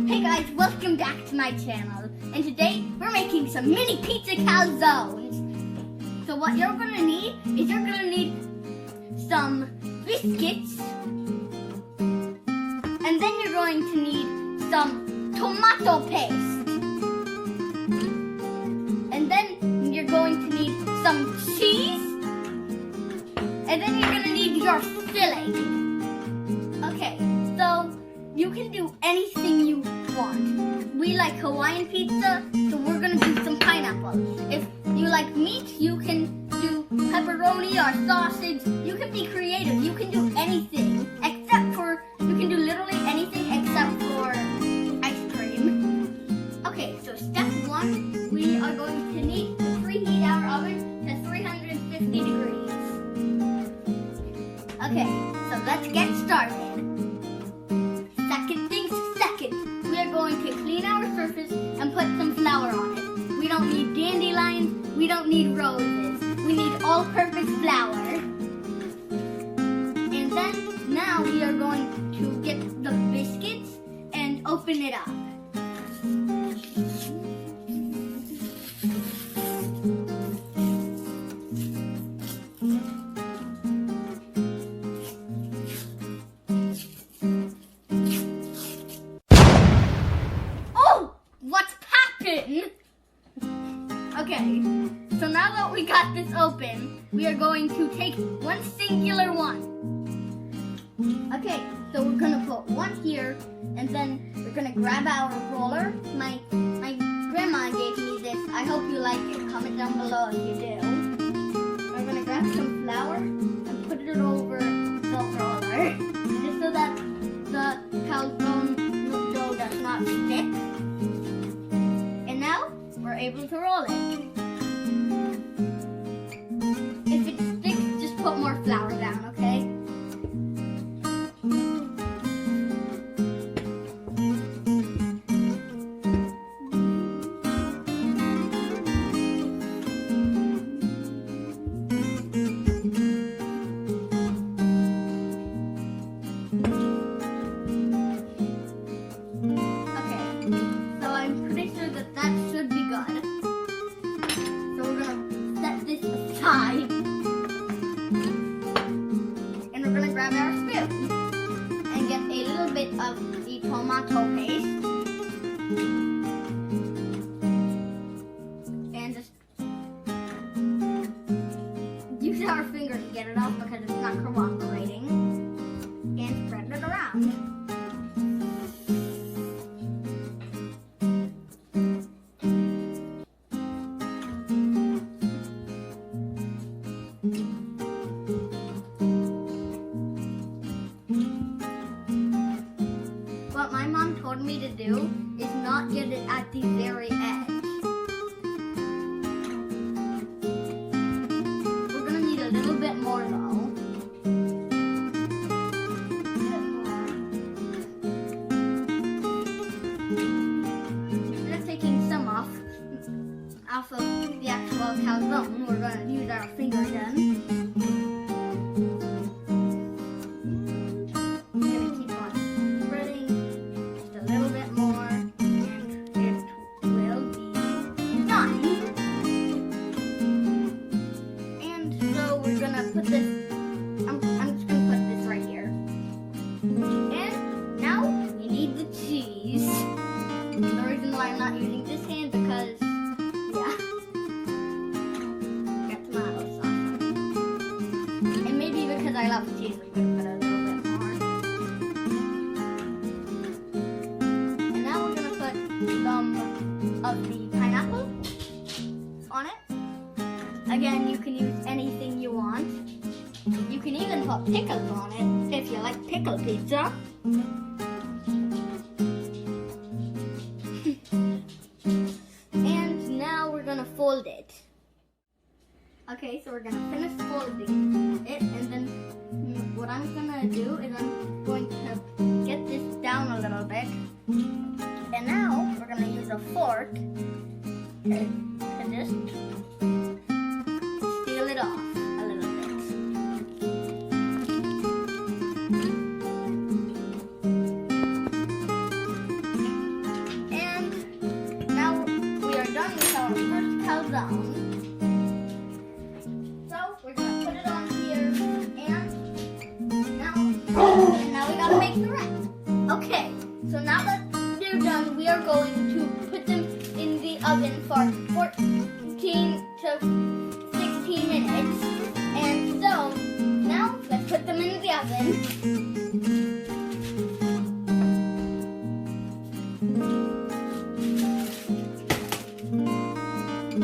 Hey guys, welcome back to my channel. And today we're making some mini pizza calzones. So what you're gonna need is some biscuits, and then you're going to need some tomato paste, and then you're going to need some cheese, and then you're gonna need your filling. Okay, so you can do anything you want. We like Hawaiian pizza, so we're gonna do some pineapple. If you like meat, you can do pepperoni or sausage. You can be creative. You can do anything you can do literally anything except for ice cream. Okay, so step one, we are going to need to preheat our oven to 350 degrees. Okay, so let's get started. Second things second, we are going to clean our surface and put some flour on it. We don't need dandelions, we don't need roses. We need all-purpose flour. And then, now we are going to get the biscuits and open it up. What's happened? Okay, so now that we got this open, we are going to take one singular one. Okay, so we're gonna put one here, and then we're gonna grab our roller. My grandma gave me this. I hope you like it. Comment down below if you do. We're gonna grab some flour and put it over the roller, just so that the calzone dough does not stick. We're able to roll it. If it sticks, just put more flour down, okay? And we're gonna grab our spoon and get a little bit of the tomato paste and just use our finger to get it off because it's not cooperating, and spread it around. What my mom told me to do is not get it at the very edge. We're gonna need a little bit more though. Instead of taking some off of the actual calzone, we're gonna use our finger again. I'm just gonna put this right here. And now we need the cheese. The reason why I'm not using this hand because, yeah, got tomato sauce on it. And maybe because I love cheese, we could put a little bit more. And now we're gonna put some of the pineapple on it. Again, you can use anything you want. You can even put pickles on it if you like pickle pizza. And now we're gonna fold it. Okay, so we're gonna finish folding it, and then what I'm gonna do is I'm going to get this down a little bit. And now we're gonna use a fork to just seal it off a little bit. calzone. So we're gonna put it on here, and now we gotta make the rest. Okay, so now that they're done, we are going to put them in the oven for 14 to 16 minutes. And so now let's put them in the oven.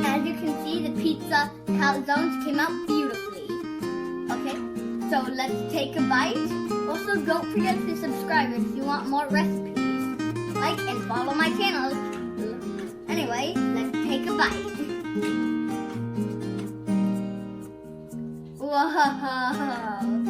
As you can see, the pizza calzones came out beautifully. Okay, so let's take a bite. Also, don't forget to subscribe if you want more recipes. Like and follow my channel. Anyway, let's take a bite. Whoa!